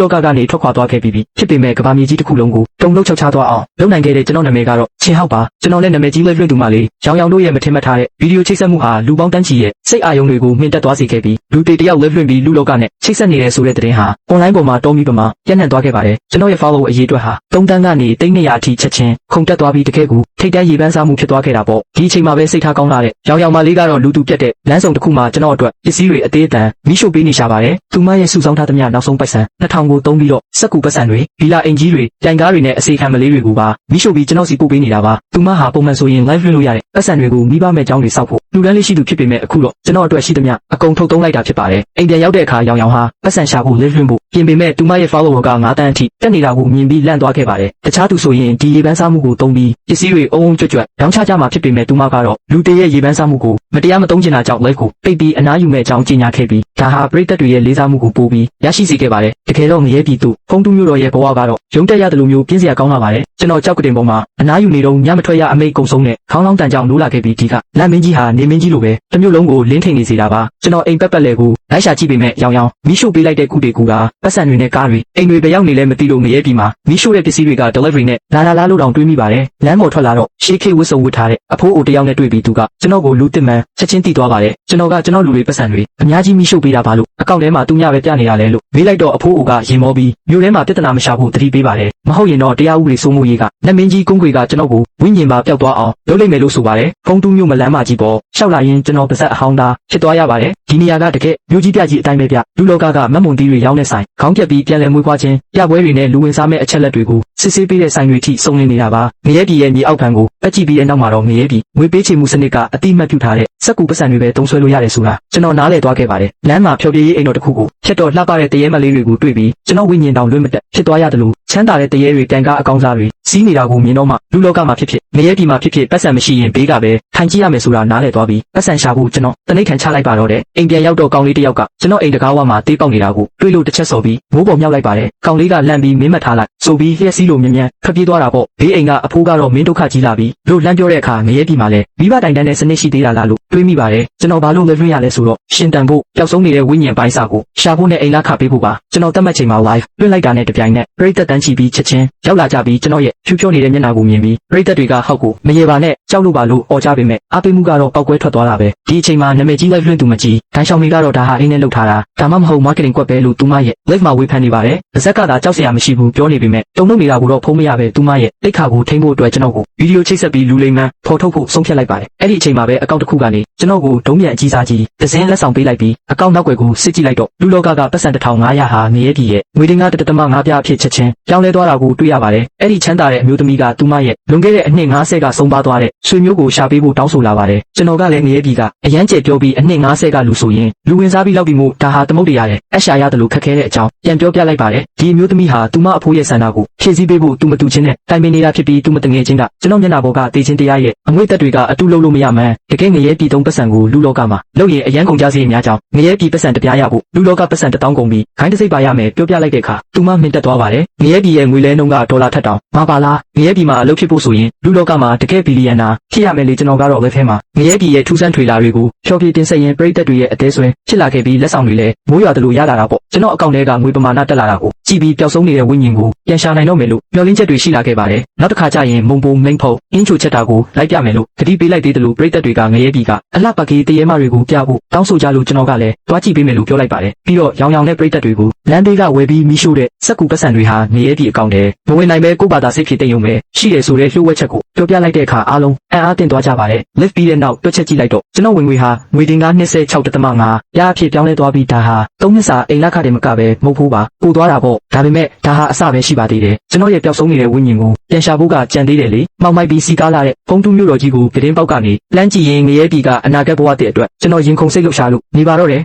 လောကကနေထွက်ခွာသွားခဲ့ပြီးဖြစ်ပေမဲ့ကဘာမြေကြီးတစ်ခုလုံးကိုတုံ့လှုပ်ချောက်ချသွားအောင်လုပ်နိုင်ခဲ့တဲ့ကျွန်တော်နာမည်ကတော့ချင်းဟောက်ပါကျွန်တော်လည်းနာမည်ကြီးလွှဲသူမလေးရောင်ရောင်တို့ရဲ့မထင်မှတ်ထားတဲ့ဗီဒီယိုချိတ်ဆက်မှုဟာလူပေါင်းတန်းချီရဲ့စိတ်အာရုံတွေကိုမြင့်တက်သွားစေခဲ့ပြီးလူတွေတယောက်လွှဲပြီးလူလောကနဲ့ချိတ်ဆက်နေတဲ့ဆိုတဲ့သတင်းဟာ online ပေါ်မှာတောမီပမာပြန့်နှံ့သွားခဲ့ပါတယ်ကျွန်တော်ရဲ့ follow အရေးအတွက်ဟာ3တန်းကနေ300အထိချက်ချင်းခုန်တက်သွားပြီးတကယ်ကိုထိတ်တန့်ရေပန်းစားမှုဖြစ်သွားခဲ့တာပေါ့ဒီအချိန်မှာပဲစိတ်ထားကောင်းလာတဲ့ရောင်ရောင်မလေးကတော့လူသူပြတ်တဲ့လမ်းစုံတစ်ခုမှာကျွန်တော်အတွက်ပစ္စည်းတွေအသေးအတန်မိရှို့ပေးနေရှာပါတယ်သူမရဲ့စုဆောင်းထားသမျှနောက်ဆုံးပိုက်ဆံ2000ကိုသုံးပြီးတော့စက်ကူပတ်စံတွေဗီလာအင်ကြီးတွေတိုင်ကားတွေနဲ့အစီခံမလေးတွေကိုပါမိရှို့ပြီးကျွန်တော်စီပို့ပေးနေတာပါသူမဟာပုံမှန်ဆိုရင် live လွှင့်လို့ရတဲ့ပတ်စံတွေကိုမိဘမဲ့ကြောင်းတွေစောက်ဖို့လူတန်းလေးရှိသူဖြစ်ပေမဲ့အခုတော့ကျွန်တော်အတွက်ရှိသမျှအကုန်ထုတ်သုံးလိုက်တာဖြစ်ပါတယ်အိမ်ပြန်ရောက်တဲ့အခါရောင်ရောင်ဟာပတ်စံရှာဖို့ live လွှင့်ဖို့ပြင်ပေမဲ့သူမရဲ့ follower က9တန်းအထိတက်နေတာကိုမြင်ပြီးလန့်သွားခဲ့ပါတယ်တခြားသူဆိုရင်ဒီရေပန်းစားမှုကိုသုံးပြီးပစ္စည်းတွေအုံကြွတ်ရောင်းချကြမှာဖြစ်ပေမဲ့သူမကတော့လူတရဲ့ရေပန်းစားမှုကိုမတရားမသုံးချင်တာကြောင့် live ကိုပိတ်ပြီးအနားယူမဲ့အကြောင်းကြေညာခဲ့ပြီးဒါဟာပရိသတ်တွေရဲ့လေးစားမှုကိုပို့ပြီးရရှိစေခဲ့ပါတယ်တကယ်တော့ငရဲပြည်သူဖုံးတူးမျိုးတော်ရဲ့ဘဝကတော့ရုံတက်ရတယ်လို့မျိုးပြင်းစရာကောင်းလာပါတယ်ကျွန်တော်ကြောက်ကတင်ပေါ်မှာအနားယူနေတော့ညမထွက်ရအမိတ်ကုံဆုံးနဲ့ခေါင်းလောင်းတန်ကြောင်လိုးလာခဲ့ပြီးဒီကလမ်းမင်းကြီးဟာနေမင်းကြီးလိုပဲတစ်မျိုးလုံးကိုလင်းထိန်နေစေတာပါကျွန်တော်အိမ်ပက်လေကိုလိုက်ရှာကြည့်ပေမဲ့ရောင်ရောင်မိရှို့ပေးလိုက်တဲ့ကုတေကူကပတ်စံတွေနဲ့ကားတွေအိမ်တွေပဲရောက်နေလဲမသိလို့ငရဲပြည်မှာမိရှို့တဲ့ပစ္စည်းတွေက delivery နဲ့လာလို့တောင်တွေးမိပါတယ်လမ်းပေါ်ထွက်လာတော့ရှေးခေတ်ဝတ်စုံဝတ်ထားတဲ့အဖိုးအိုတယောက်နဲ့တွေ့ပြီးသူကကျွန်တော်ကိုလူတစ်မှန်ချက်ချင်းတီးသွားပါတယ်ကျွန်တော်ကကျွန်တော်လူတွေပတ်စံတွေအများကြီးမိရှို့ပေးတာပါလို့အကောင့်ထဲမှာသူညပဲပြနေတာလဲလို့မေးလိုက်တော့အဖိုးအိုကရင်မောပြီးမြို့ထဲမှာပြဿနာမရှာဖို့တတိပေးပါတယ်မဟုတ်ရင်တော့တရားဥပဒေစိုးမိုးရေးကလက်မင်းကြီးကုန်းခွေကကျွန်တော်ကိုဝိညာဉ်ပါပျောက်သွားအောင်လုပ်လိုက်မယ်လို့ဆိုပါတယ်ဖုံးတူးမြို့မလန်းမကြီးပေါ်ရှောက်လာရင်ကျွန်တော်ပါဇက်အဟောင်းသားဖြစ်သွားရပါတယ်ဒီနေရာကတကယ်မြို့ကြီးပြကြီးအတိုင်းပဲပြလူလောကကမတ်မွန်တီးတွေရောင်းတဲ့ဆိုင်ခေါင်းပြက်ပြီးပြန်လည်မွေးဖွားခြင်းပြပွဲတွေနဲ့လူဝင်စားမဲ့အချက်လက်တွေကိုစစ်ဆေးပေးတဲ့ဆိုင်တွေထိစုံလင်နေတာပါငရဲပြည်ရဲ့မြေအောက်ခံကိုပက်ကြည့်ပြီးတဲ့နောက်မှာတော့ငရဲပြည်ငွေပေးချေမှုစနစ်ကအတိအမှတ်ပြုထားတဲ့စက်ကူပတ်စံတွေပဲတုံးဆွဲလို့ရတယ်ဆိုတာကျွန်တော်နားလည်သွားခဲ့ပါတယ်လမ်းမှာဖျော်ဖြေရေးအိမ်တော်တစ်ခုကိုဖြတ်တော့လှပတဲ့တရေမလေးတွေကိုတွေ့ပြီးကျွန်တော်ဝိညာဉ်တောင်လွတ်မတက်ဖြစ်သွားရတယ်လို့ချမ်းသာတဲ့တရေတွေတန်ကားအကောင်းစားတွေစီးနေတာကိုမြင်တော့မှလူလောကမှာဖြစ်ငရဲပြည်မှာဖြစ်ပတ်စံမရှိရင်ဘေးကပဲထိုင်ကြည့်ရမယ်ဆိုတာနားလည်သွားပြီးပတ်စံရှာဖို့ကျွန်တော်တနိတ်ခံချလိုက်ပါတော့တဲ့အိမ်ပြန်ရောက်တော့ကောင်လေးတစ်ယောက်ကကျွန်တော်အိမ်တကားဝမှာတေးပေါက်နေတာကိုတွေ့လို့တစ်ချက်စော်ပြီးမိုးပေါ်မြောက်လိုက်ပါတယ်ကောင်လေးကလန့်ပြီးမင်းမထားလိုက်ဆိုပြီးလျှက်စီးလို့မြ မြန်ထွက်ပြေးသွားတာပေါ့ဘေးအိမ်ကအဖိုးကတော့မင်းဒုက္ခကြီးလာပြီးလို့လမ်းပြောတဲ့အခါငရဲပြည်မှာလဲမိဘတိုင်တန်းတဲ့စနစ်ရှိသေးတာလားလို့တွေးမိပါတယ်ကျွန်တော်ဘာလို့လဲလွှင့်ရလဲဆိုတော့ရှင်တန်ဖို့ပျောက်ဆုံးနေတဲ့ဝိညာဉ်ပိုင်းစာကိုရှာဖို့နဲ့အိမ်လာခပေးဖို့ပါကျွန်တော်တတ်မှတ်ချိန်မှာ live လွှင့်လိုက်တာနဲ့တပြိုင်နက်ပရိသတ်တန်းချီပြီးချက်ချင်းရောက်လာကြပြီးကျွန်တော်ရဲ့ဖြူဖြောနေတဲ့မျက်နှာကိုမြင်ပြီးပရိသတ်တွေကဟောက်ကိုမရေပါနဲ့ကြောက်လို့ပါလို့អော်ကြပေမဲ့အားပေးမှုကတော့ပောက်ကွဲထွက်သွားတာပဲဒီအချိန်မှာနာမည်ကြီး live လွှင့်သူမကြီးဒိုင်းရှောင်းမီကတော့ဒါဟာအိမ်နဲ့လှုပ်ထားတာဒါမှမဟုတ် marketing ကွက်ပဲလို့သူမရဲ့ live မှာဝေဖန်နေပါတယ်ပါဇက်ကသာကြောက်စရာမရှိဘူးပြောနေပေမဲ့တုံ့နှုတ်နေတာကိုတော့ဖုံးမရပဲသူမရဲ့တိတ်ခါကိုထိန်းဖို့အတွက်ကျွန်တော်ကိုဗီဒီယိုချိတ်ဆက်ပြီးလူလိမ္မာဖော်ထုတ်ဖို့ဆုံးဖြတ်လိုက်ပါတယ်အဲ့ဒီအချိန်မှာပဲအကောင့်တစ်ခုကနေကျွန်တော်ကိုဒုံးပြန်အကြီးစားကြီးဒဇင်းလက်ဆောင်ပေးလိုက်ပြီးအကောင့်နောက်ွယ်ကိုစစ်ကြည့်လိုက်တော့လူလောကကပတ်စံ1500ဟာငရဲပြည်ရဲ့ငွေတင်ကား1.5ပြားအဖြစ်ချက်ချင်းပြောင်းလဲသွားတာကိုတွေ့ရပါတယ်အဲ့ဒီချမ်းသာတဲ့အမျိုးသမီးကသူမရဲ့လွန်ခဲ့တဲ့အနှစ်90ကဆုံးပါသွားတဲ့ဆွေမျိုးကိုရှာပေးဖို့တောင်းဆိုလာပါတယ်ကျွန်တော်ကလည်းငရဲပြည်ကအရန်ကျဲပြောပြီးအနှစ်90ကလူဆိုရင်လူဝင်စားပြီးလောက်ပြီးမို့ဒါဟာသမုတ်တရားရဲ့အရှာရတယ်လို့ခက်ခဲတဲ့အကြောင်းပြန်ပြောပြလိုက်ပါတယ်ဒီအမျိုးသမီးဟာသူမအဖိုးရဲ့ဆန္ဒကိုဖြည့်ဆည်းပေးဖို့သူမတူချင်းနဲ့တိုင်ပင်နေတာဖြစ်ပြီးသူမတငယ်ချင်းကကျွန်တော်မျက်နှာပေါ်ကတေးချင်းတရားရဲ့အငွေ့သက်တွေကအတူလုံးလို့မရမှန်းတကယ်ငရဲပြည်သုံးပတ်စံကိုလူလောကမှာလုပ်ရင်အရန်ကုန်ကြစေများကြောင်းငရဲပြည်ပတ်စံတပြားရဖို့လူလောကပတ်စံ1000ကုန်ပြီးခိုင်းတစိပ်ပါရမယ်ပြောပြလိုက်တဲ့အခါသူမမင်တက်သွားပါတယ်ငရဲပြည်ရဲ့ငွေလဲနှုန်းကဒေါ်လာထက်တောင်မပါလားငရဲပြည်မှာအလုပ်ဖြစ်ဖို့ဆိုရင်လူလောကမှာတကယ်ဘီလီယံနာဖြစ်ရမယ်လေကျွန်တော်ကတော့ဝက်ဖဲမှာငရဲပြည်ရဲ့ထူးဆန်းထွေလာတွေကိုဖြောပြတင်ဆက်ရင်ပရိသတ်တွေရဲ့အသေးဆွဲဖြစ်လာခဲ့ပြီးလက်ဆောင်တွေလည်းမိုးရွာတယ်လို့ရလာတာပေါ့ကျွန်တော်အကောင့်ထဲကငွေပမာဏတက်လာတာကိုကြည့်ပြီးပျောက်ဆုံးနေတဲ့ဝိညာဉ်ကိုပြန်ရှာနိုင်တော့မယ်လို့မျှော်လင့်ချက်တွေရှိလာခဲ့ပါတယ်နောက်တစ်ခါကျရင်မုံပုံမိန်ဖုံအင်းချိုချက်တာကိုလိုက်ပြမယ်လို့ကတိပေးလိုက်သေးတယ်လို့ပရိသတ်တွေကငရဲပြည်ကအလှပကေးတရေမတွေကိုပြဖို့တောင်းဆိုကြလို့ကျွန်တော်ကလည်းတွားကြည့်ပေးမယ်လို့ပြောလိုက်ပါတယ်ပြီးတော့ရောင်ရောင်နဲ့ပရိသတ်တွေကိုလမ်းဘေးကဝယ်ပြီးမိရှို့တဲ့စက်ကူပတ်စံတွေဟာငရဲပြည်အကောင့်ထဲမဝင်နိုင်ပဲကိုယ့်ဘာသာစိတ်ဖြစ်တဲ့ယုံပဲရှိတယ်ဆိုတဲ့လှုပ်ဝက်ချက်ကိုပြောပြလိုက်တဲ့အခါအားလုံးအံ့အားသင့်သွားကြပါတယ် live ပြီးတဲ့နောက်တွက်ချက်ကြည့်လိုက်တော့ကျွန်တော်ဝင်ငွေဟာငွေတင်ကား26.5ပြားအဖြစ်ပြောင်းလဲသွားပြီးဒါဟာ3နှစ်စာအိမ်လက်ခတွေမကပဲမဟုတ်ဘူးပါပို့သွားတာပေါ့ဒါပေမဲ့ဒါဟာအစပဲရှိပါသေးတယ်ကျွန်တော်ရဲ့ပျောက်ဆုံးနေတဲ့ဝိညာဉ်ကိုပြန်ရှာဖို့ကကြံသေးတယ်လေမှောက်မိုက်ပြီးစီကားလာတဲ့ဖုံးတူးမျိုးတော်ကြီးကိုပြတင်းပေါက်ကနေလမ်းကြည့်ရင်ငရဲပြည်ကအနာဂတ်ဘဝတည်းအတွက်ကျွန်တော်ရင်ခုန်စိတ်လှုပ်ရှားလို့နေပါတော့တယ်